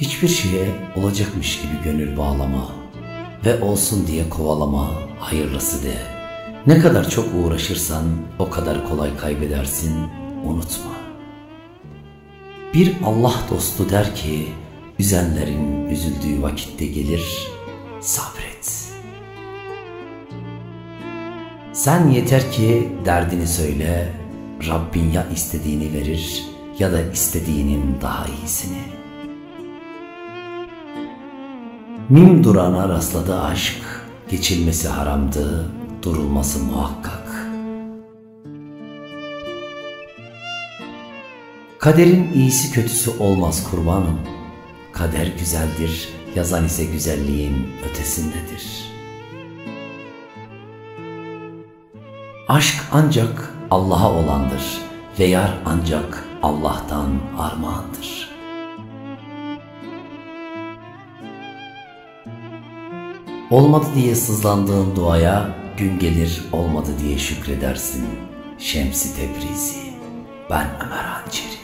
Hiçbir şeye olacakmış gibi gönül bağlama ve olsun diye kovalama, hayırlısı de. Ne kadar çok uğraşırsan o kadar kolay kaybedersin, unutma. Bir Allah dostu der ki, üzenlerin üzüldüğü vakitte gelir, sabret. Sen yeter ki derdini söyle, Rabbin ya istediğini verir ya da istediğinin daha iyisini. Mim durana rastladı aşk, geçilmesi haramdı, durulması muhakkak. Kaderin iyisi kötüsü olmaz kurbanım. Kader güzeldir, yazan ise güzelliğin ötesindedir. Aşk ancak Allah'a olandır ve yar ancak Allah'tan armağandır. Olmadı diye sızlandığın duaya, gün gelir olmadı diye şükredersin. Şems-i Tebrizi, ben Ömer Hançeri.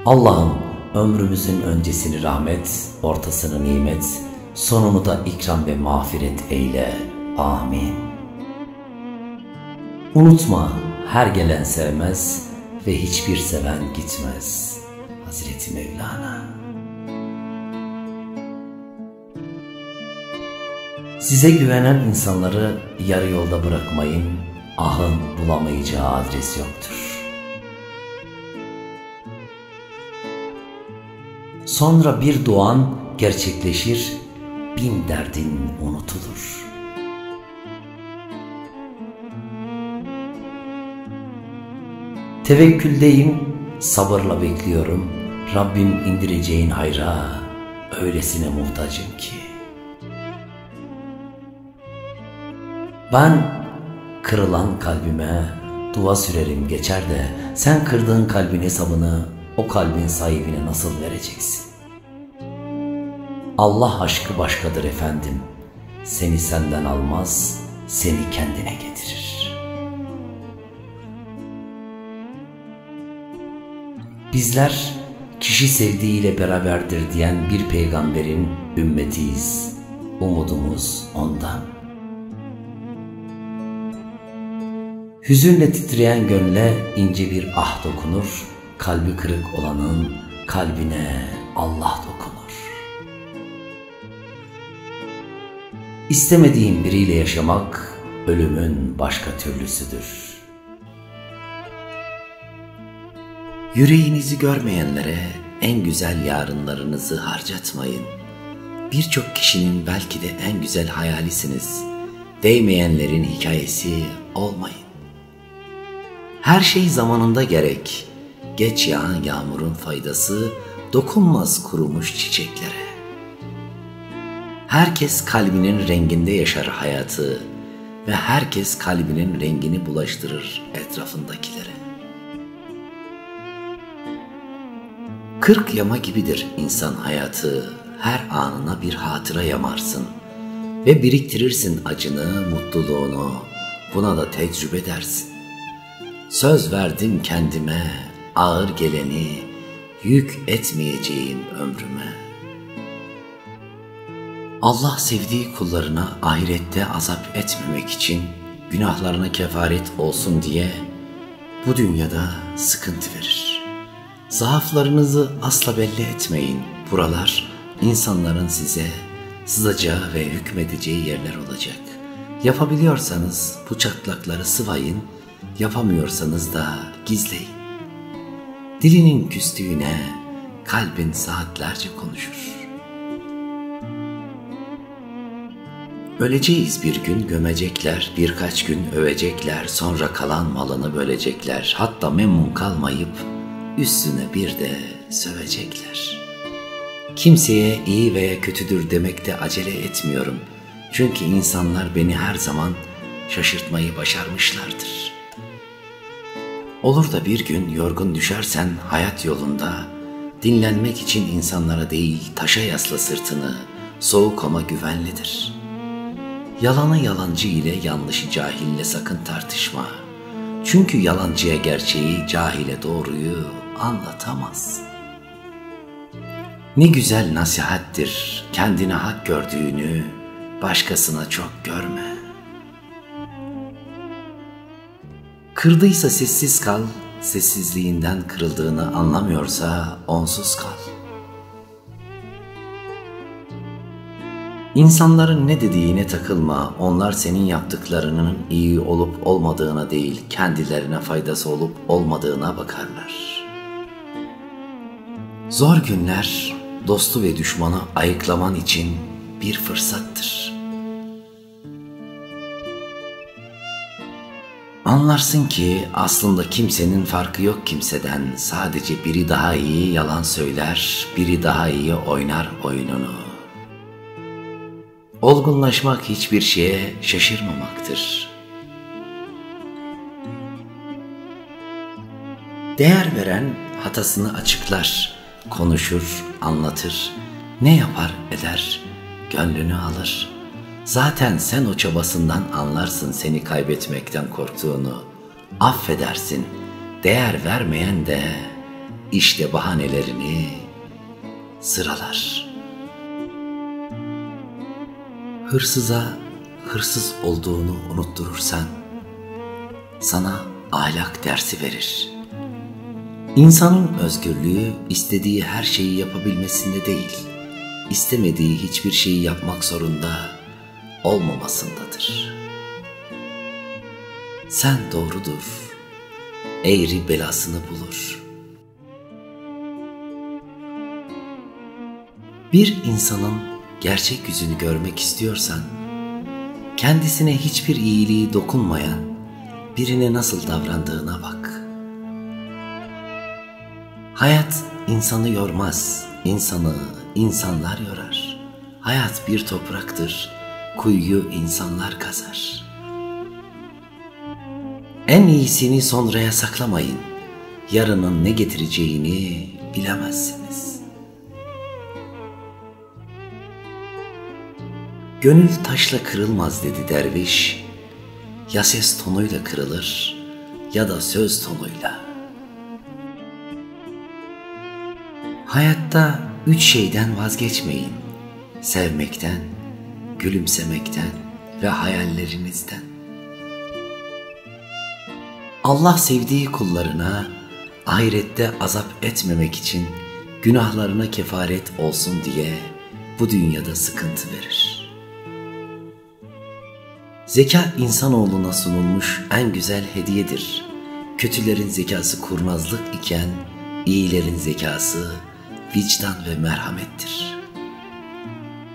Allah'ım ömrümüzün öncesini rahmet, ortasını nimet, sonunu da ikram ve mağfiret eyle. Amin. Unutma, her gelen sevmez ve hiçbir seven gitmez. Hazreti Mevlana. Size güvenen insanları yarı yolda bırakmayın, ahın bulamayacağı adres yoktur. Sonra bir duan gerçekleşir, 1000 derdin unutulur. Tevekküldeyim, sabırla bekliyorum, Rabbim indireceğin hayra öylesine muhtacım ki. Ben kırılan kalbime dua sürerim geçer de sen kırdığın kalbin hesabını o kalbin sahibine nasıl vereceksin? Allah aşkı başkadır efendim. Seni senden almaz, seni kendine getirir. Bizler kişi sevdiğiyle beraberdir diyen bir peygamberin ümmetiyiz. Umudumuz ondan. Hüzünle titreyen gönle ince bir ah dokunur, kalbi kırık olanın kalbine Allah dokunur. İstemediğin biriyle yaşamak ölümün başka türlüsüdür. Yüreğinizi görmeyenlere en güzel yarınlarınızı harcatmayın. Birçok kişinin belki de en güzel hayalisiniz. Değmeyenlerin hikayesi olmayın. Her şey zamanında gerek. Geç yağan yağmurun faydası dokunmaz kurumuş çiçeklere. Herkes kalbinin renginde yaşar hayatı ve herkes kalbinin rengini bulaştırır etrafındakilere. 40 yama gibidir insan hayatı, her anına bir hatıra yamarsın ve biriktirirsin acını, mutluluğunu, buna da tecrübe dersin. Söz verdim kendime, ağır geleni yük etmeyeceğim ömrüme. Allah sevdiği kullarına ahirette azap etmemek için günahlarına kefaret olsun diye bu dünyada sıkıntı verir. Zaaflarınızı asla belli etmeyin. Buralar insanların size sızacağı ve hükmedeceği yerler olacak. Yapabiliyorsanız bu çatlakları sıvayın, yapamıyorsanız da gizleyin. Dilinin küstüğüne kalbin saatlerce konuşur. Öleceğiz bir gün, gömecekler, birkaç gün övecekler, sonra kalan malını bölecekler, hatta memnun kalmayıp üstüne bir de sövecekler. Kimseye iyi veya kötüdür demekte acele etmiyorum. Çünkü insanlar beni her zaman şaşırtmayı başarmışlardır. Olur da bir gün yorgun düşersen hayat yolunda, dinlenmek için insanlara değil taşa yasla sırtını, soğuk ama güvenlidir. Yalanı yalancı ile, yanlışı cahille sakın tartışma. Çünkü yalancıya gerçeği, cahile doğruyu anlatamaz. Ne güzel nasihattir kendine hak gördüğünü başkasına çok görme. Kırdıysa sessiz kal, sessizliğinden kırıldığını anlamıyorsa onsuz kal. İnsanların ne dediğine takılma, onlar senin yaptıklarının iyi olup olmadığına değil, kendilerine faydası olup olmadığına bakarlar. Zor günler, dostu ve düşmanı ayıklaman için bir fırsattır. Anlarsın ki aslında kimsenin farkı yok kimseden, sadece biri daha iyi yalan söyler, biri daha iyi oynar oyununu. Olgunlaşmak hiçbir şeye şaşırmamaktır. Değer veren hatasını açıklar, konuşur, anlatır, ne yapar eder, gönlünü alır. Zaten sen o çabasından anlarsın seni kaybetmekten korktuğunu, affedersin. Değer vermeyen de işte bahanelerini sıralar. Hırsıza hırsız olduğunu unutturursan sana ahlak dersi verir. İnsanın özgürlüğü istediği her şeyi yapabilmesinde değil, istemediği hiçbir şeyi yapmak zorunda olmamasındadır. Sen doğrudur, eğri belasını bulur. Bir insanın gerçek yüzünü görmek istiyorsan, kendisine hiçbir iyiliği dokunmayan birine nasıl davrandığına bak. Hayat insanı yormaz, insanı insanlar yorar. Hayat bir topraktır, kuyuyu insanlar kazar. En iyisini sonraya saklamayın, yarının ne getireceğini bilemezsiniz. Gönül taşla kırılmaz dedi derviş, ya ses tonuyla kırılır ya da söz tonuyla. Hayatta 3 şeyden vazgeçmeyin: sevmekten, gülümsemekten ve hayallerinizden. Allah sevdiği kullarına ahirette azap etmemek için günahlarına kefaret olsun diye bu dünyada sıkıntı verir. Zeka insanoğluna sunulmuş en güzel hediyedir. Kötülerin zekası kurnazlık iken iyilerin zekası vicdan ve merhamettir.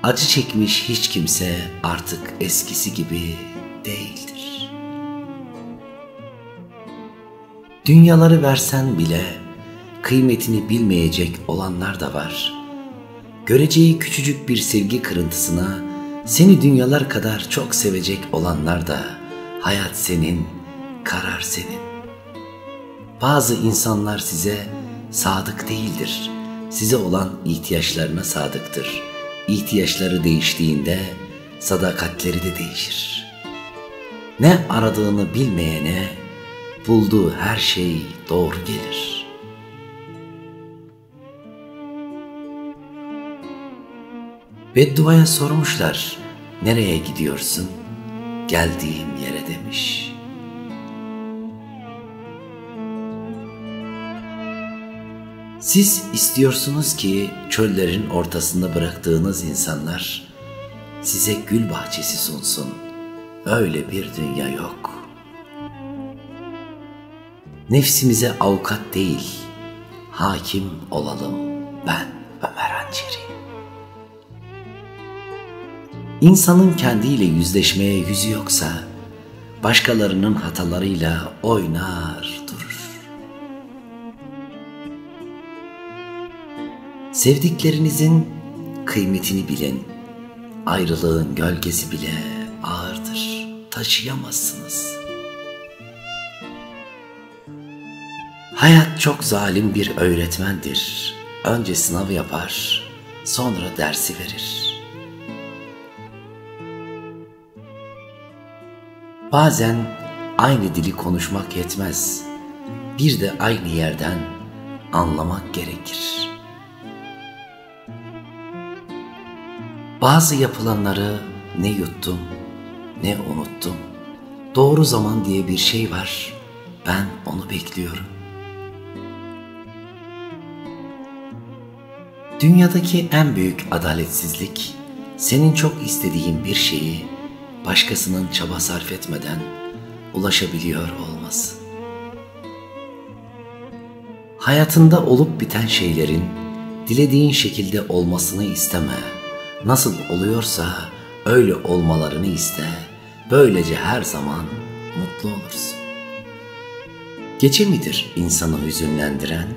Acı çekmiş hiç kimse artık eskisi gibi değildir. Dünyaları versen bile kıymetini bilmeyecek olanlar da var. Göreceği küçücük bir sevgi kırıntısına seni dünyalar kadar çok sevecek olanlar da, hayat senin, karar senin. Bazı insanlar size sadık değildir. Size olan ihtiyaçlarına sadıktır. İhtiyaçları değiştiğinde sadakatleri de değişir. Ne aradığını bilmeyene bulduğu her şey doğru gelir. Bedduaya sormuşlar, nereye gidiyorsun? Geldiğim yere demiş. Siz istiyorsunuz ki çöllerin ortasında bıraktığınız insanlar size gül bahçesi sunsun. Öyle bir dünya yok. Nefsimize avukat değil, hakim olalım. Ben Ömer Hançeri. İnsanın kendiyle yüzleşmeye yüzü yoksa başkalarının hatalarıyla oynar durur. Sevdiklerinizin kıymetini bilin. Ayrılığın gölgesi bile ağırdır, taşıyamazsınız. Hayat çok zalim bir öğretmendir. Önce sınav yapar, sonra dersi verir. Bazen aynı dili konuşmak yetmez. Bir de aynı yerden anlamak gerekir. Bazı yapılanları ne yuttum ne unuttum. Doğru zaman diye bir şey var, ben onu bekliyorum. Dünyadaki en büyük adaletsizlik, senin çok istediğin bir şeyi başkasının çaba sarf etmeden ulaşabiliyor olması. Hayatında olup biten şeylerin dilediğin şekilde olmasını isteme. Nasıl oluyorsa öyle olmalarını iste. Böylece her zaman mutlu olursun. Gece midir insanı hüzünlendiren,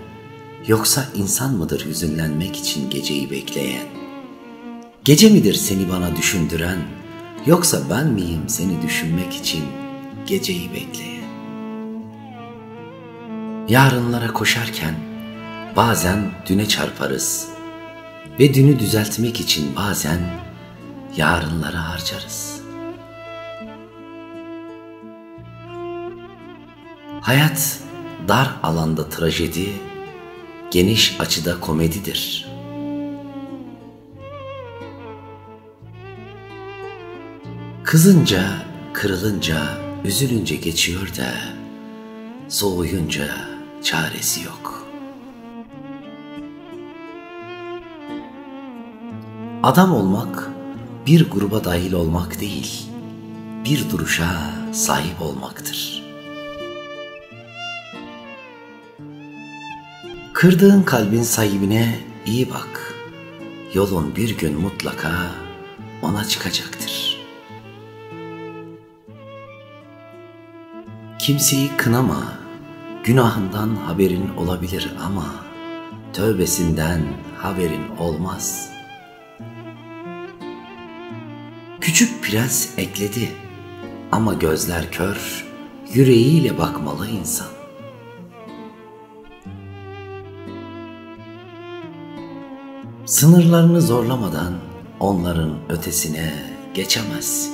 yoksa insan mıdır hüzünlenmek için geceyi bekleyen? Gece midir seni bana düşündüren, yoksa ben miyim seni düşünmek için geceyi bekleyen? Yarınlara koşarken bazen düne çarparız ve dünü düzeltmek için bazen yarınları harcarız. Hayat dar alanda trajedi, geniş açıda komedidir. Kızınca, kırılınca, üzülünce geçiyor da soğuyunca çaresi yok. Adam olmak bir gruba dahil olmak değil, bir duruşa sahip olmaktır. Kırdığın kalbin sahibine iyi bak. Yolun bir gün mutlaka ona çıkacaktır. Kimseyi kınama, günahından haberin olabilir ama tövbesinden haberin olmaz. Küçük prens ekledi ama gözler kör, yüreğiyle bakmalı insan. Sınırlarını zorlamadan onların ötesine geçemezsin.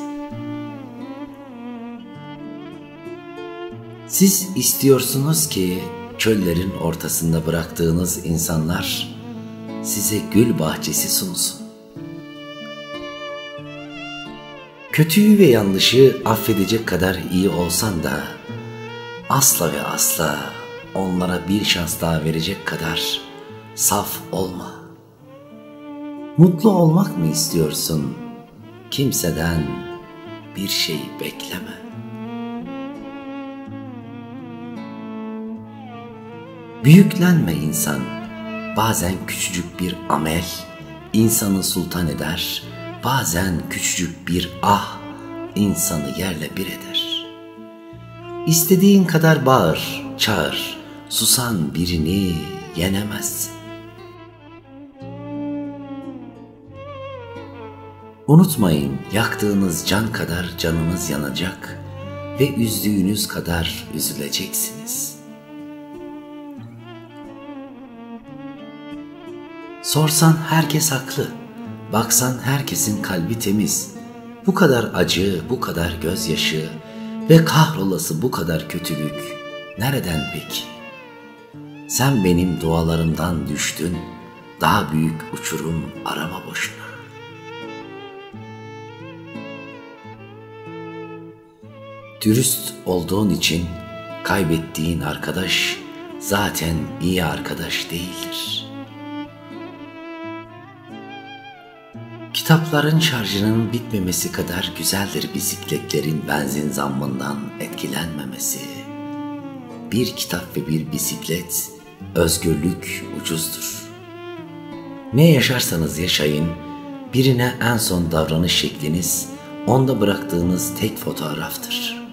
Siz istiyorsunuz ki çöllerin ortasında bıraktığınız insanlar size gül bahçesi sunsun. Kötüyü ve yanlışı affedecek kadar iyi olsan da asla ve asla onlara bir şans daha verecek kadar saf olma. Mutlu olmak mı istiyorsun? Kimseden bir şey bekleme. Büyüklenme insan. Bazen küçücük bir amel insanı sultan eder. Bazen küçücük bir ah insanı yerle bir eder. İstediğin kadar bağır, çağır. Susan birini yenemezsin. Unutmayın, yaktığınız can kadar canınız yanacak ve üzdüğünüz kadar üzüleceksiniz. Sorsan herkes haklı, baksan herkesin kalbi temiz. Bu kadar acı, bu kadar gözyaşı ve kahrolası bu kadar kötülük nereden peki? Sen benim dualarımdan düştün, daha büyük uçurum arama boşuna. Dürüst olduğun için kaybettiğin arkadaş zaten iyi arkadaş değildir. Kitapların şarjının bitmemesi kadar güzeldir bisikletlerin benzin zammından etkilenmemesi. Bir kitap ve bir bisiklet, özgürlük ucuzdur. Ne yaşarsanız yaşayın, birine en son davranış şekliniz, onda bıraktığınız tek fotoğraftır.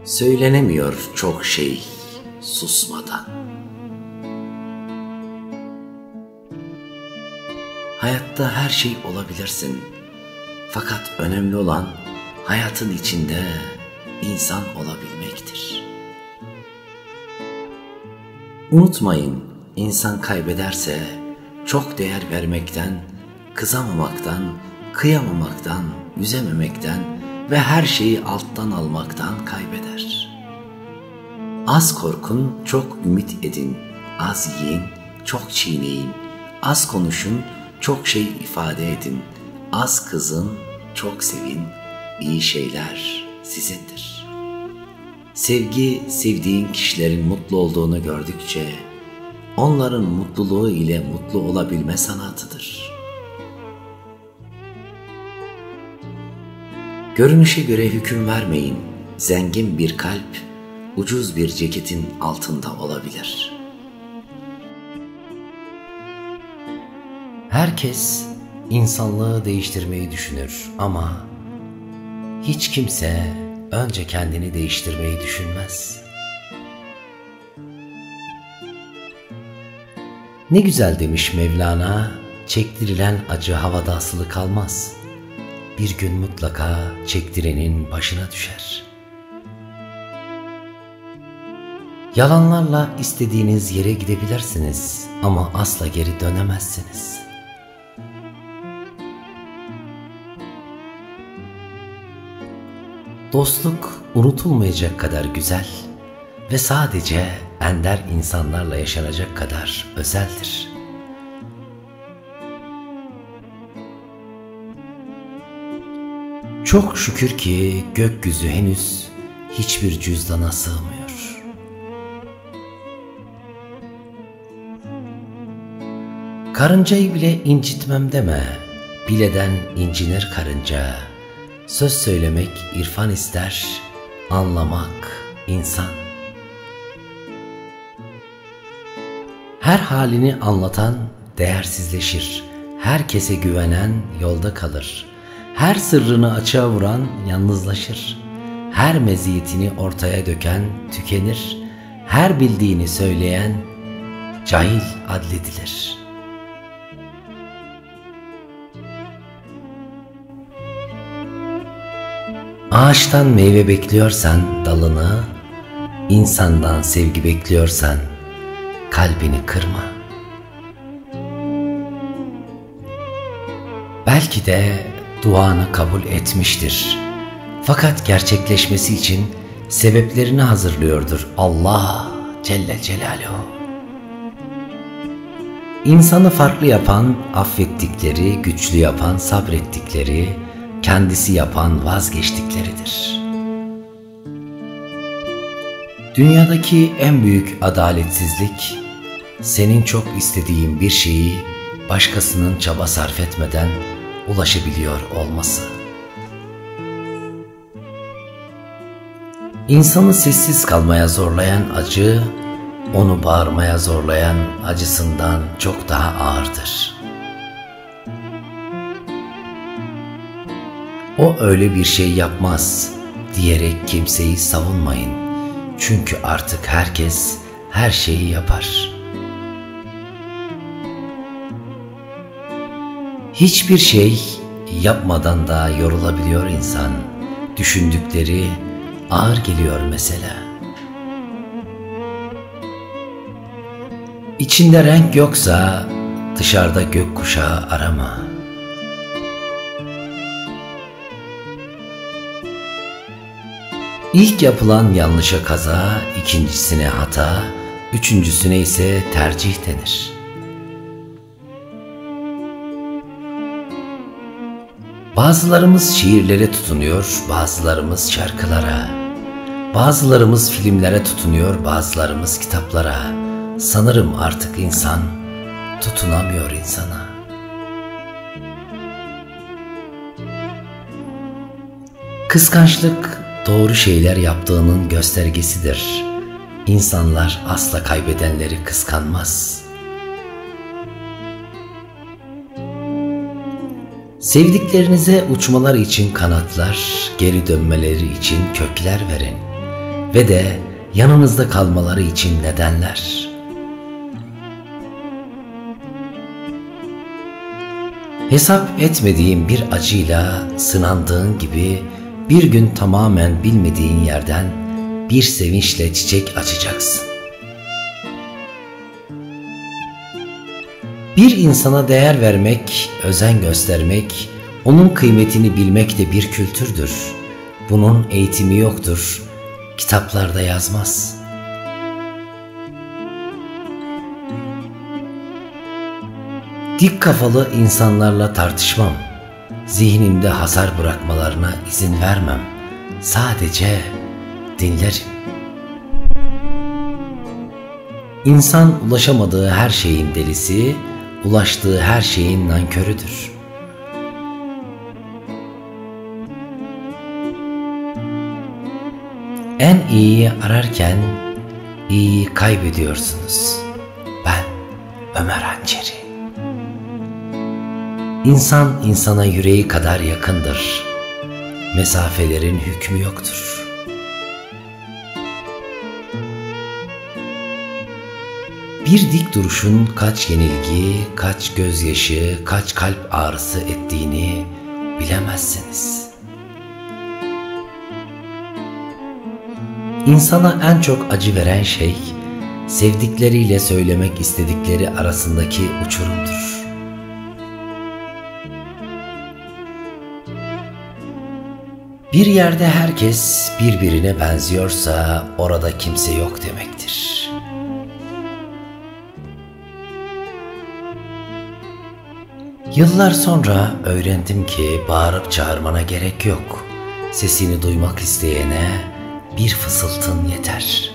Söylenemiyor çok şey susmadan. Hayatta her şey olabilirsin. Fakat önemli olan hayatın içinde insan olabilmektir. Unutmayın, insan kaybederse çok değer vermekten, kızamamaktan, kıyamamaktan, üzememekten ve her şeyi alttan almaktan kaybeder. Az korkun, çok ümit edin, az yiyin, çok çiğneyin, Az konuşun, çok şey ifade edin. Az kızın, çok sevin. İyi şeyler sizindir. Sevgi, sevdiğin kişilerin mutlu olduğunu gördükçe, onların mutluluğu ile mutlu olabilme sanatıdır. Görünüşe göre hüküm vermeyin. Zengin bir kalp, ucuz bir ceketin altında olabilir. Herkes insanlığı değiştirmeyi düşünür ama hiç kimse önce kendini değiştirmeyi düşünmez. Ne güzel demiş Mevlana, çektirilen acı havada asılı kalmaz. Bir gün mutlaka çektirenin başına düşer. Yalanlarla istediğiniz yere gidebilirsiniz ama asla geri dönemezsiniz. Dostluk unutulmayacak kadar güzel ve sadece ender insanlarla yaşanacak kadar özeldir. Çok şükür ki gökyüzü henüz hiçbir cüzdana sığmıyor. Karıncayı bile incitmem deme, bileden incinir karınca. Söz söylemek irfan ister, anlamak insan. Her halini anlatan değersizleşir, herkese güvenen yolda kalır. Her sırrını açığa vuran yalnızlaşır. Her meziyetini ortaya döken tükenir. Her bildiğini söyleyen cahil adledilir. Ağaçtan meyve bekliyorsan dalını, insandan sevgi bekliyorsan kalbini kırma. Belki de duanı kabul etmiştir. Fakat gerçekleşmesi için sebeplerini hazırlıyordur Allah Celle Celaluhu. İnsanı farklı yapan affettikleri, güçlü yapan sabrettikleri, kendisi yapan vazgeçtikleridir. Dünyadaki en büyük adaletsizlik, senin çok istediğin bir şeyi başkasının çaba sarf etmeden ulaşabiliyor olması. İnsanı sessiz kalmaya zorlayan acı, onu bağırmaya zorlayan acısından çok daha ağırdır. O öyle bir şey yapmaz diyerek kimseyi savunmayın. Çünkü artık herkes her şeyi yapar. Hiçbir şey yapmadan da yorulabiliyor insan. Düşündükleri ağır geliyor mesela. İçinde renk yoksa dışarıda gökkuşağı arama. İlk yapılan yanlışa kaza, ikincisine hata, üçüncüsüne ise tercih denir. Bazılarımız şiirlere tutunuyor, bazılarımız şarkılara, bazılarımız filmlere tutunuyor, bazılarımız kitaplara. Sanırım artık insan tutunamıyor insana. Kıskançlık doğru şeyler yaptığının göstergesidir. İnsanlar asla kaybedenleri kıskanmaz. Sevdiklerinize uçmaları için kanatlar, geri dönmeleri için kökler verin ve de yanınızda kalmaları için nedenler. Hesap etmediğin bir acıyla sınandığın gibi bir gün tamamen bilmediğin yerden bir sevinçle çiçek açacaksın. Bir insana değer vermek, özen göstermek, onun kıymetini bilmek de bir kültürdür. Bunun eğitimi yoktur, kitaplarda yazmaz. Dik kafalı insanlarla tartışmam. Zihnimde hasar bırakmalarına izin vermem. Sadece dinlerim. İnsan ulaşamadığı her şeyin delisi, ulaştığı her şeyin nankörüdür. En iyiyi ararken iyiyi kaybediyorsunuz. Ben Ömer Hançeri. İnsan insana yüreği kadar yakındır. Mesafelerin hükmü yoktur. Bir dik duruşun kaç yenilgi, kaç gözyaşı, kaç kalp ağrısı ettiğini bilemezsiniz. İnsana en çok acı veren şey, sevdikleriyle söylemek istedikleri arasındaki uçurumdur. Bir yerde herkes birbirine benziyorsa orada kimse yok demektir. Yıllar sonra öğrendim ki bağırıp çağırmana gerek yok. Sesini duymak isteyene bir fısıltın yeter.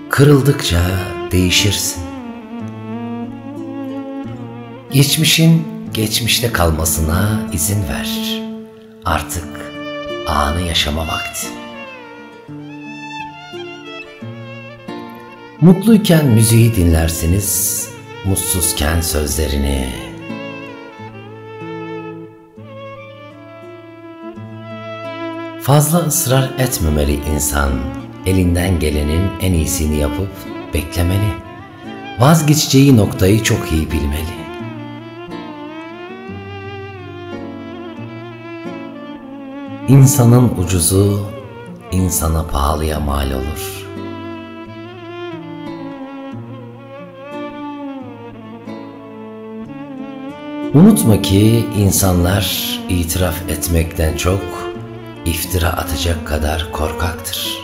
Kırıldıkça değişirsin. Geçmişin geçmişte kalmasına izin ver. Artık anı yaşama vakti. Mutluyken müziği dinlersiniz, mutsuzken sözlerini. Fazla ısrar etmemeli insan, elinden gelenin en iyisini yapıp beklemeli. Vazgeçeceği noktayı çok iyi bilmeli. İnsanın ucuzu insana pahalıya mal olur. Unutma ki insanlar itiraf etmekten çok iftira atacak kadar korkaktır.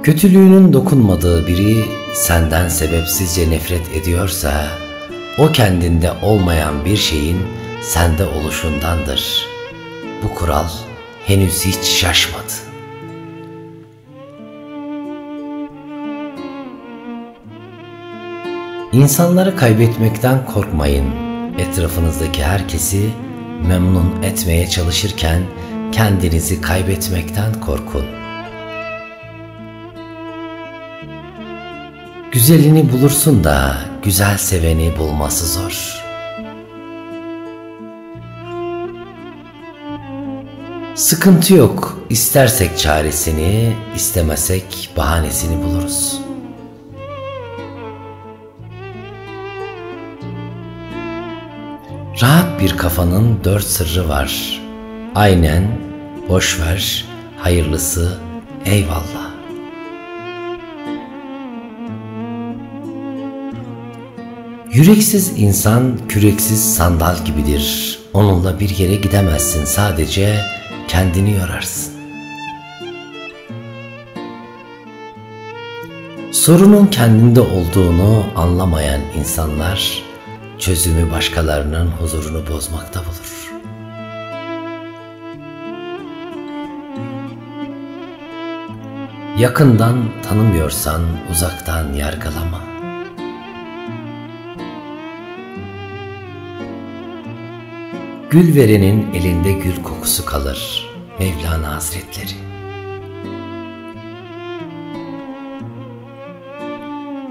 Kötülüğünün dokunmadığı biri senden sebepsizce nefret ediyorsa, o kendinde olmayan bir şeyin sende oluşundandır. Bu kural henüz hiç şaşmadı. İnsanları kaybetmekten korkmayın. Etrafınızdaki herkesi memnun etmeye çalışırken kendinizi kaybetmekten korkun. Güzelini bulursun da güzel seveni bulması zor. Sıkıntı yok, istersek çaresini, istemesek bahanesini buluruz. Rahat bir kafanın 4 sırrı var. Aynen, boşver, hayırlısı, eyvallah. Yüreksiz insan küreksiz sandal gibidir. Onunla bir yere gidemezsin, sadece kendini yorarsın. Sorunun kendinde olduğunu anlamayan insanlar çözümü başkalarının huzurunu bozmakta bulur. Yakından tanımıyorsan uzaktan yargılama. Gül verenin elinde gül kokusu kalır. Mevlana Hazretleri.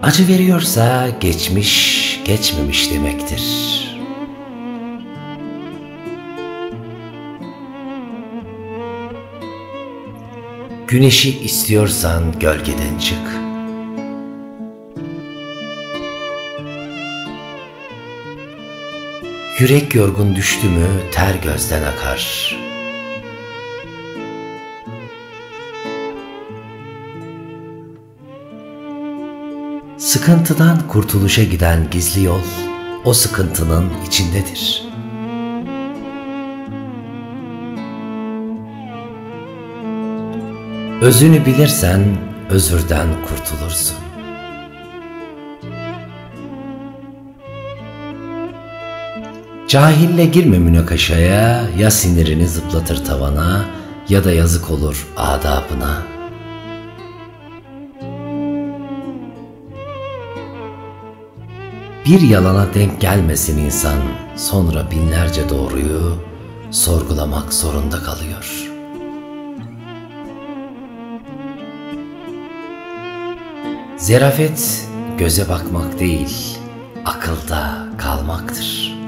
Acı veriyorsa geçmiş, geçmemiş demektir. Güneşi istiyorsan gölgeden çık. Yürek yorgun düştü mü ter gözden akar. Sıkıntıdan kurtuluşa giden gizli yol, o sıkıntının içindedir. Özünü bilirsen özürden kurtulursun. Cahille girme münakaşaya, ya sinirini zıplatır tavana ya da yazık olur adabına. Bir yalana denk gelmesin insan, sonra binlerce doğruyu sorgulamak zorunda kalıyor. Zerafet göze bakmak değil, akılda kalmaktır.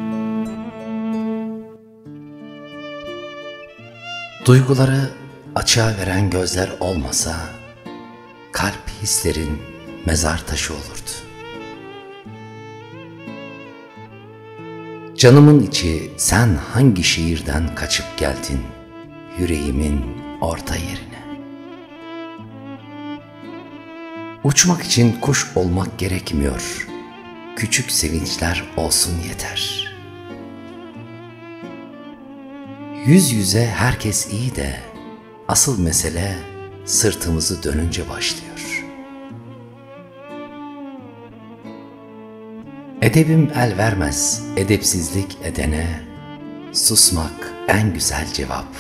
Duyguları açığa veren gözler olmasa, kalp hislerin mezar taşı olurdu. Canımın içi, sen hangi şehirden kaçıp geldin, yüreğimin orta yerine? Uçmak için kuş olmak gerekmiyor, küçük sevinçler olsun yeter. Yüz yüze herkes iyi de, asıl mesele sırtımızı dönünce başlıyor. Edebim el vermez edepsizlik edene, susmak en güzel cevap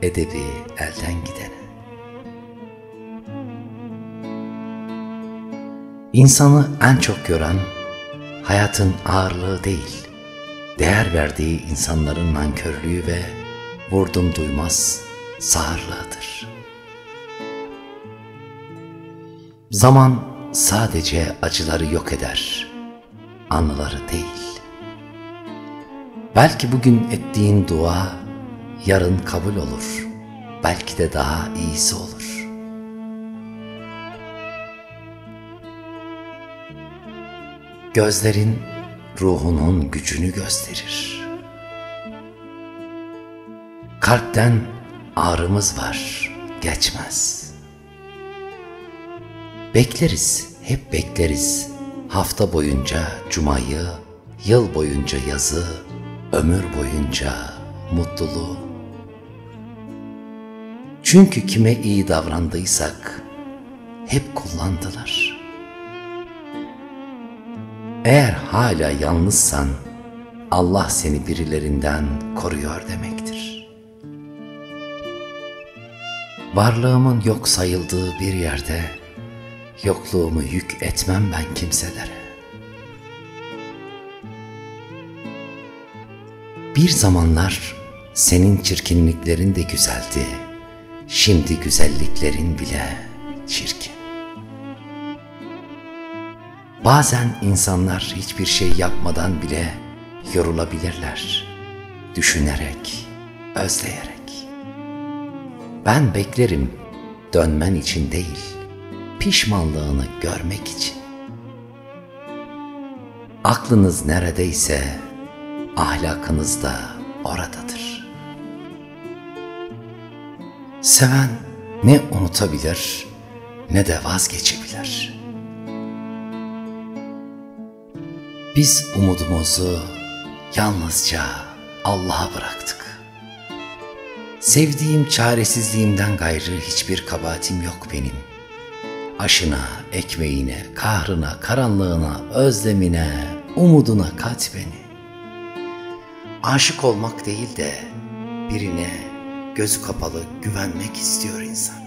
edebi elden gidene. İnsanı en çok yoran hayatın ağırlığı değil, değer verdiği insanların nankörlüğü ve vurdum duymaz sağırlığıdır. Zaman sadece acıları yok eder, anıları değil. Belki bugün ettiğin dua yarın kabul olur, belki de daha iyisi olur. Gözlerin ruhunun gücünü gösterir. Kalpten ağrımız var, geçmez. Bekleriz, hep bekleriz. Hafta boyunca cumayı, yıl boyunca yazı, ömür boyunca mutluluğu. Çünkü kime iyi davrandıysak hep kullandılar. Eğer hala yalnızsan Allah seni birilerinden koruyor demektir. Varlığımın yok sayıldığı bir yerde yokluğumu yük etmem ben kimselere. Bir zamanlar senin çirkinliklerin de güzeldi, şimdi güzelliklerin bile çirkin. Bazen insanlar hiçbir şey yapmadan bile yorulabilirler, düşünerek, özleyerek. Ben beklerim dönmen için değil, pişmanlığını görmek için. Aklınız neredeyse ahlakınız da oradadır. Seven ne unutabilir ne de vazgeçebilir. Biz umudumuzu yalnızca Allah'a bıraktık. Sevdiğim çaresizliğimden gayrı hiçbir kabahatim yok benim. Aşına, ekmeğine, kahrına, karanlığına, özlemine, umuduna kat beni. Aşık olmak değil de birine gözü kapalı güvenmek istiyor insan.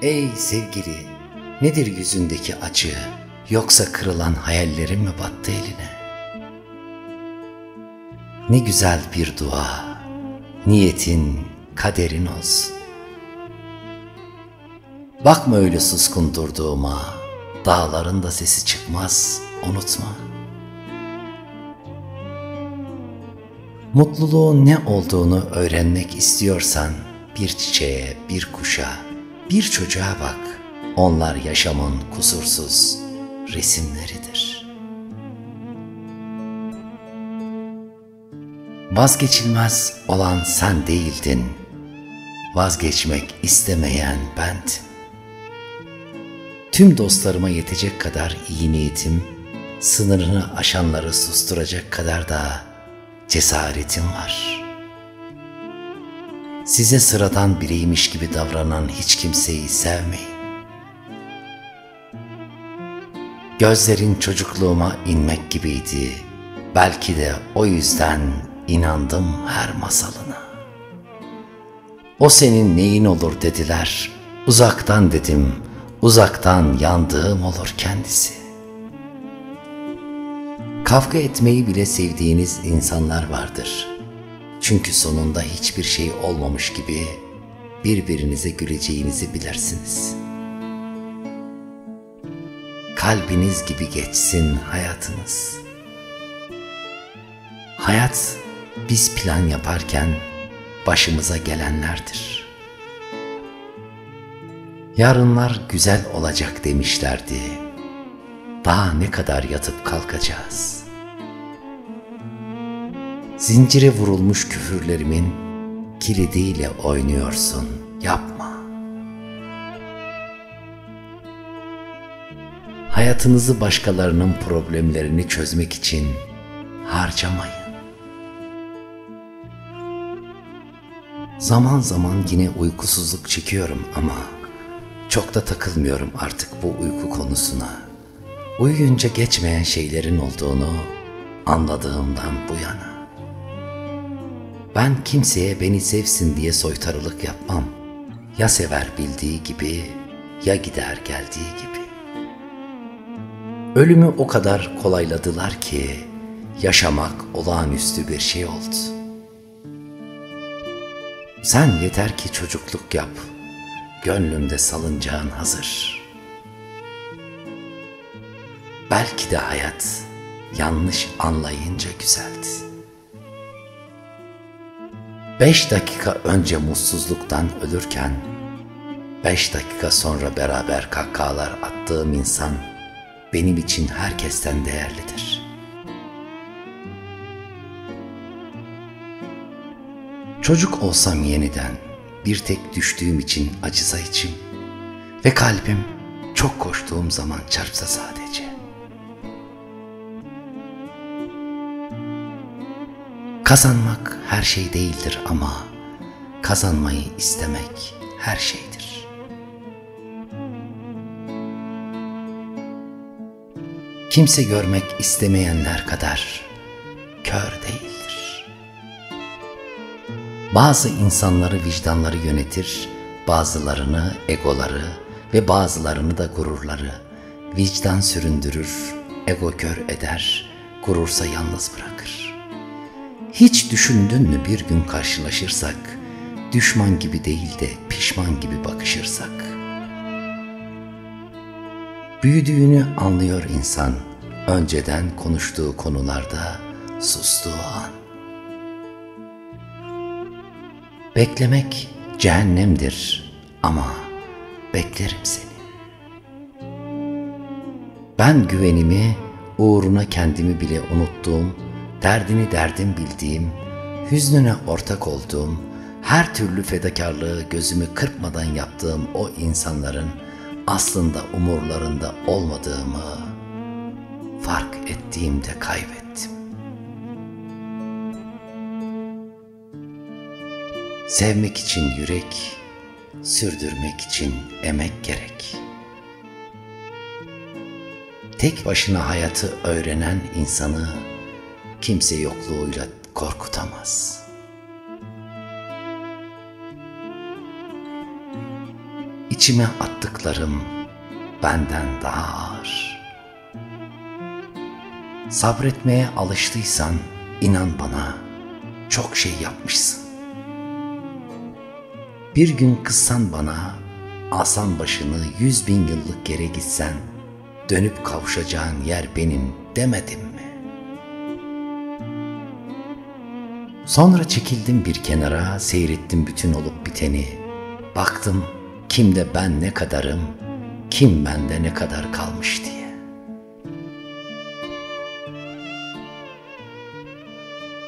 Ey sevgili, nedir yüzündeki acı, yoksa kırılan hayallerin mi battı eline? Ne güzel bir dua, niyetin, kaderin olsun. Bakma öyle suskun durduğuma, dağların da sesi çıkmaz, unutma. Mutluluğun ne olduğunu öğrenmek istiyorsan, bir çiçeğe, bir kuşa, bir çocuğa bak. Onlar yaşamın kusursuz resimleridir. Vazgeçilmez olan sen değildin, vazgeçmek istemeyen bendim. Tüm dostlarıma yetecek kadar iyi niyetim, sınırını aşanları susturacak kadar da cesaretim var. Size sıradan biriymiş gibi davranan hiç kimseyi sevmeyin. Gözlerin çocukluğuma inmek gibiydi. Belki de o yüzden inandım her masalına. O senin neyin olur dediler. Uzaktan dedim, uzaktan yandığım olur kendisi. Kavga etmeyi bile sevdiğiniz insanlar vardır. Çünkü sonunda hiçbir şey olmamış gibi birbirinize güleceğinizi bilirsiniz. Kalbiniz gibi geçsin hayatınız. Hayat biz plan yaparken başımıza gelenlerdir. Yarınlar güzel olacak demişlerdi. Daha ne kadar yatıp kalkacağız? Zincire vurulmuş küfürlerimin kilidiyle oynuyorsun, yapma. Hayatınızı başkalarının problemlerini çözmek için harcamayın. Zaman zaman yine uykusuzluk çekiyorum ama çok da takılmıyorum artık bu uyku konusuna. Uyuyunca geçmeyen şeylerin olduğunu anladığımdan bu yana. Ben kimseye beni sevsin diye soytarılık yapmam. Ya sever bildiği gibi ya gider geldiği gibi. Ölümü o kadar kolayladılar ki yaşamak olağanüstü bir şey oldu. Sen yeter ki çocukluk yap, gönlümde salıncağın hazır. Belki de hayat yanlış anlayınca güzeldi. 5 dakika önce mutsuzluktan ölürken, 5 dakika sonra beraber kahkahalar attığım insan benim için herkesten değerlidir. Çocuk olsam yeniden, bir tek düştüğüm için acısa içim ve kalbim çok koştuğum zaman çarpsa sadece. Kazanmak her şey değildir ama kazanmayı istemek her şeydir. Kimse görmek istemeyenler kadar kör değildir. Bazı insanları vicdanları yönetir, bazılarını egoları ve bazılarını da gururları. Vicdan süründürür, ego kör eder, gurursa yalnız bırakır. Hiç düşündün mü bir gün karşılaşırsak, düşman gibi değil de pişman gibi bakışırsak? Büyüdüğünü anlıyor insan, önceden konuştuğu konularda sustuğu an. Beklemek cehennemdir ama beklerim seni. Ben güvenimi, uğruna kendimi bile unuttuğum, derdini derdim bildiğim, hüznüne ortak olduğum, her türlü fedakarlığı gözümü kırpmadan yaptığım o insanların aslında umurlarında olmadığımı fark ettiğimde kaybettim. Sevmek için yürek, sürdürmek için emek gerek. Tek başına hayatı öğrenen insanı kimse yokluğuyla korkutamaz. İçime attıklarım benden daha ağır. Sabretmeye alıştıysan inan bana çok şey yapmışsın. Bir gün kızsan bana, alsan başını 100.000 yıllık geri gitsen, dönüp kavuşacağın yer benim demedim mi? Sonra çekildim bir kenara, seyrettim bütün olup biteni. Baktım kimde ben ne kadarım, kim bende ne kadar kalmış diye.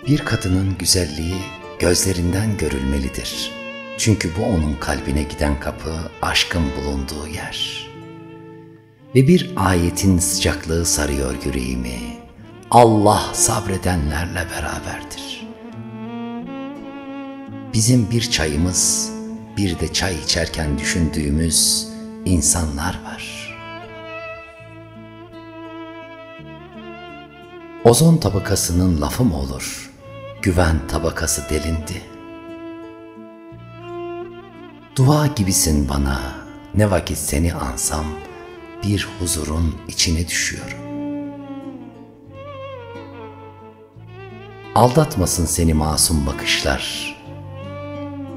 Bir kadının güzelliği gözlerinden görülmelidir. Çünkü bu onun kalbine giden kapı, aşkın bulunduğu yer. Ve bir ayetin sıcaklığı sarıyor yüreğimi. Allah sabredenlerle beraberdir. Bizim bir çayımız, bir de çay içerken düşündüğümüz insanlar var. Ozon tabakasının lafı mı olur? Güven tabakası delindi. Dua gibisin bana, ne vakit seni ansam, bir huzurun içine düşüyorum. Aldatmasın seni masum bakışlar.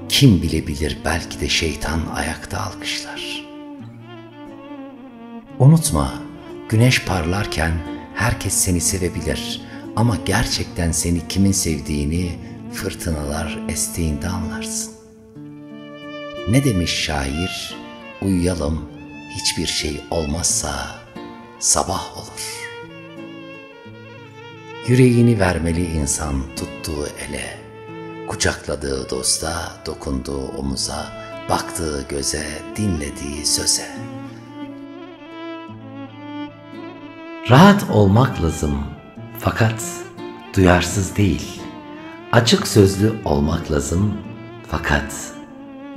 Kim bilebilir, belki de şeytan ayakta alkışlar. Unutma, güneş parlarken herkes seni sevebilir. Ama gerçekten seni kimin sevdiğini fırtınalar estiğinde anlarsın. Ne demiş şair? Uyuyalım, hiçbir şey olmazsa sabah olur. Yüreğini vermeli insan tuttuğu ele, kucakladığı dosta, dokunduğu omuza, baktığı göze, dinlediği söze. Rahat olmak lazım fakat duyarsız değil. Açık sözlü olmak lazım fakat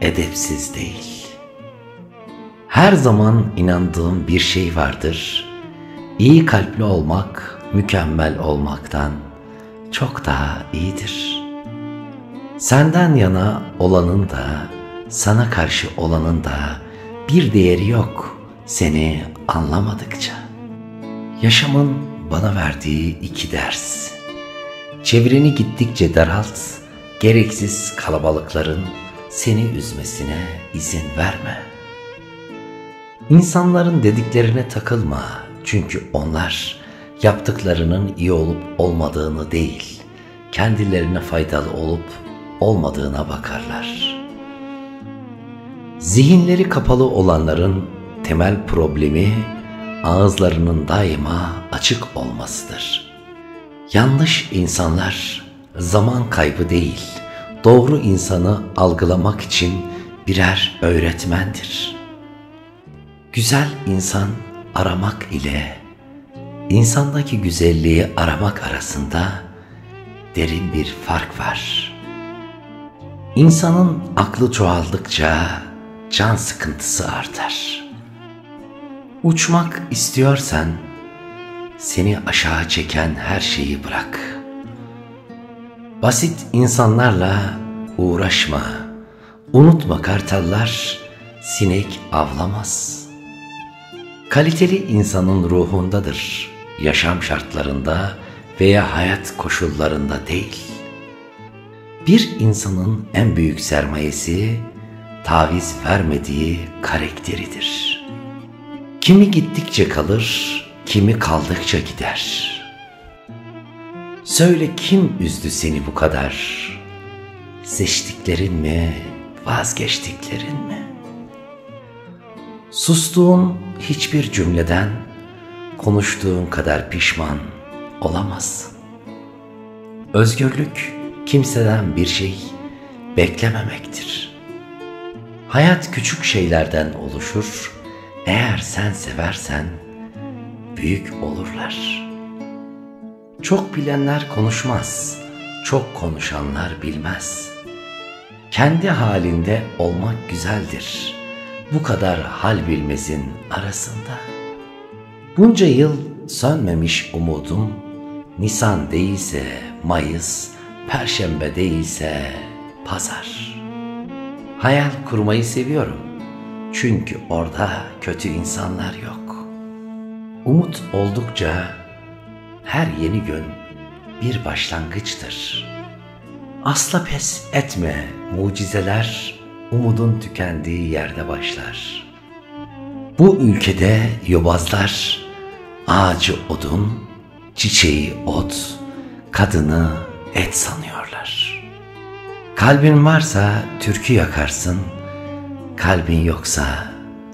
edepsiz değil. Her zaman inandığım bir şey vardır. İyi kalpli olmak mükemmel olmaktan çok daha iyidir. Senden yana olanın da sana karşı olanın da bir değeri yok seni anlamadıkça. Yaşamın bana verdiği iki ders. Çevreni gittikçe daralt, gereksiz kalabalıkların seni üzmesine izin verme. İnsanların dediklerine takılma, çünkü onlar yaptıklarının iyi olup olmadığını değil, kendilerine faydalı olup olmadığına bakarlar. Zihinleri kapalı olanların temel problemi ağızlarının daima açık olmasıdır. Yanlış insanlar zaman kaybı değil, doğru insanı algılamak için birer öğretmendir. Güzel insan aramak ile insandaki güzelliği aramak arasında derin bir fark var. İnsanın aklı çoğaldıkça can sıkıntısı artar. Uçmak istiyorsan seni aşağı çeken her şeyi bırak. Basit insanlarla uğraşma. Unutma, kartallar sinek avlamaz. Kaliteli insanın ruhundadır, yaşam şartlarında veya hayat koşullarında değil. Bir insanın en büyük sermayesi taviz vermediği karakteridir. Kimi gittikçe kalır, kimi kaldıkça gider. Söyle, kim üzdü seni bu kadar? Seçtiklerin mi, vazgeçtiklerin mi? Sustuğun hiçbir cümleden konuştuğun kadar pişman olamazsın. Özgürlük kimseden bir şey beklememektir. Hayat küçük şeylerden oluşur. Eğer sen seversen büyük olurlar. Çok bilenler konuşmaz, çok konuşanlar bilmez. Kendi halinde olmak güzeldir. Bu kadar hal bilmezin arasında. Bunca yıl sönmemiş umudum, Nisan değilse Mayıs, Perşembe değilse Pazar. Hayal kurmayı seviyorum. Çünkü orada kötü insanlar yok. Umut oldukça her yeni gün bir başlangıçtır. Asla pes etme, mucizeler umudun tükendiği yerde başlar. Bu ülkede yobazlar ağacı odun, çiçeği ot, kadını et sanıyorlar. Kalbin varsa türkü yakarsın, kalbin yoksa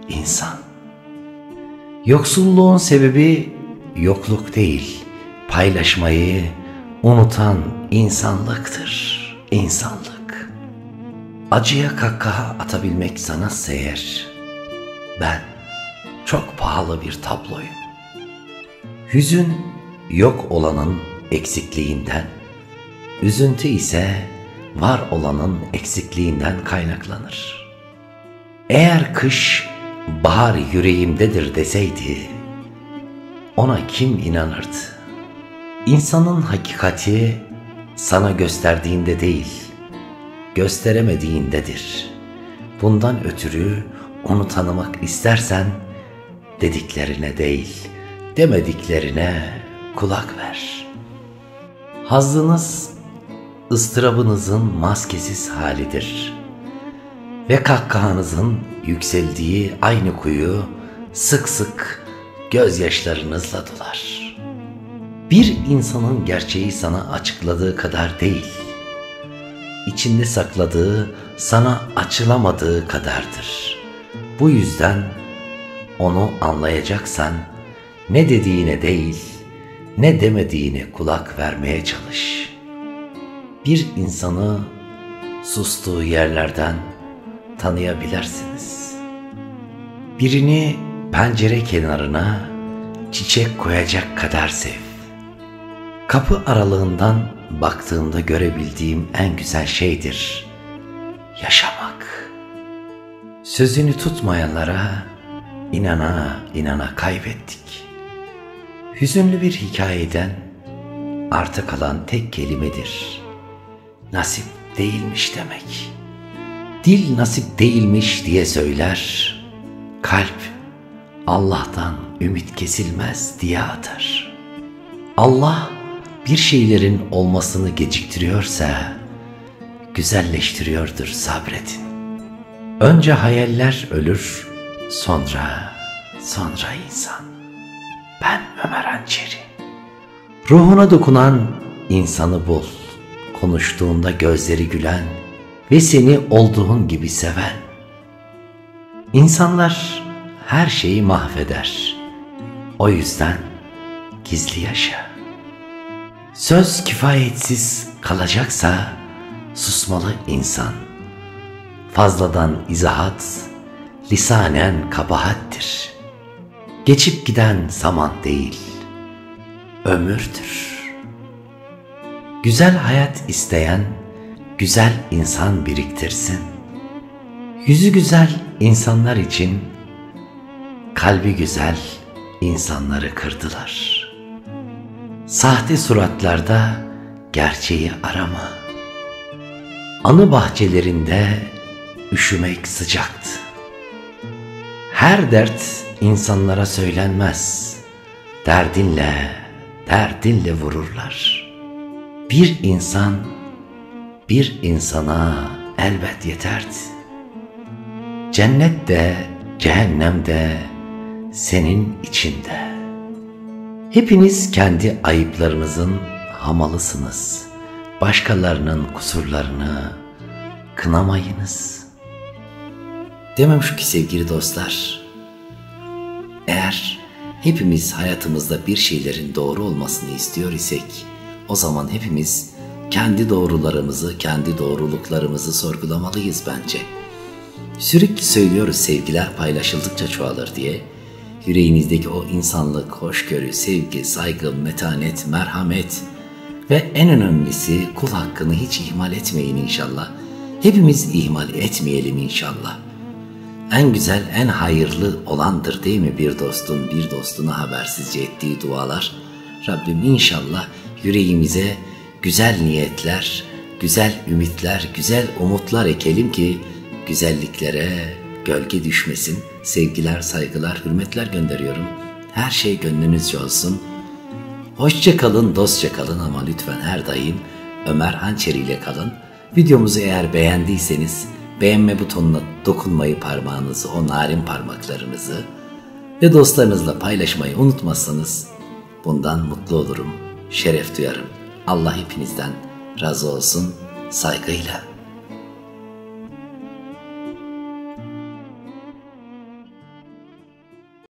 insan. Yoksulluğun sebebi yokluk değil, paylaşmayı unutan insanlıktır, insanlık. Acıya kahkaha atabilmek sanatsa eğer, ben çok pahalı bir tabloyum. Hüzün yok olanın eksikliğinden, üzüntü ise var olanın eksikliğinden kaynaklanır. Eğer kış bahar yüreğimdedir deseydi, ona kim inanırdı? İnsanın hakikati sana gösterdiğinde değil, gösteremediğindedir. Bundan ötürü onu tanımak istersen dediklerine değil, demediklerine kulak ver. Hazzınız ıstırabınızın maskesiz halidir ve kahkahanızın yükseldiği aynı kuyu sık sık gözyaşlarınızla dolar. Bir insanın gerçeği sana açıkladığı kadar değil, içinde sakladığı sana açılamadığı kadardır. Bu yüzden onu anlayacaksan ne dediğine değil, ne demediğine kulak vermeye çalış. Bir insanı sustuğu yerlerden tanıyabilirsiniz. Birini pencere kenarına çiçek koyacak kadar sev. Kapı aralığından baktığımda görebildiğim en güzel şeydir yaşamak. Sözünü tutmayanlara inana inana kaybettik. Hüzünlü bir hikayeden arta kalan tek kelimedir. Nasip değilmiş demek. Dil nasip değilmiş diye söyler, kalp Allah'tan ümit kesilmez diye atar. Allah bir şeylerin olmasını geciktiriyorsa güzelleştiriyordur, sabredin. Önce hayaller ölür, sonra insan. Ben Ömer Hançeri. Ruhuna dokunan insanı bul, konuştuğunda gözleri gülen ve seni olduğun gibi seven. İnsanlar her şeyi mahveder. O yüzden gizli yaşa. Söz kifayetsiz kalacaksa susmalı insan. Fazladan izahat lisanen kabahattir. Geçip giden zaman değil, ömürdür. Güzel hayat isteyen güzel insan biriktirsin. Yüzü güzel insanlar için kalbi güzel insanları kırdılar. Sahte suratlarda gerçeği arama. Anı bahçelerinde üşümek sıcaktı. Her dert insanlara söylenmez. Derdinle vururlar. Bir insan bir insana elbet yeterdi. Cennet de cehennem de senin içinde. Hepiniz kendi ayıplarınızın hamalısınız. Başkalarının kusurlarını kınamayınız. Demem şu ki sevgili dostlar, eğer hepimiz hayatımızda bir şeylerin doğru olmasını istiyor isek, o zaman hepimiz kendi doğrularımızı, kendi doğruluklarımızı sorgulamalıyız bence. Sürekli söylüyoruz sevgiler paylaşıldıkça çoğalır diye. Yüreğinizdeki o insanlık, hoşgörü, sevgi, saygı, metanet, merhamet ve en önemlisi kul hakkını hiç ihmal etmeyin inşallah. Hepimiz ihmal etmeyelim inşallah. En güzel, en hayırlı olandır değil mi bir dostun bir dostuna habersizce ettiği dualar? Rabbim inşallah yüreğimize güzel niyetler, güzel ümitler, güzel umutlar ekelim ki güzelliklere gölge düşmesin. Sevgiler, saygılar, hürmetler gönderiyorum. Her şey gönlünüzce olsun. Hoşça kalın, dostça kalın ama lütfen her daim Ömer Hançeri ile kalın. Videomuzu eğer beğendiyseniz beğenme butonuna dokunmayı, parmağınızı, o narin parmaklarınızı ve dostlarınızla paylaşmayı unutmazsanız bundan mutlu olurum, şeref duyarım. Allah hepinizden razı olsun, saygıyla.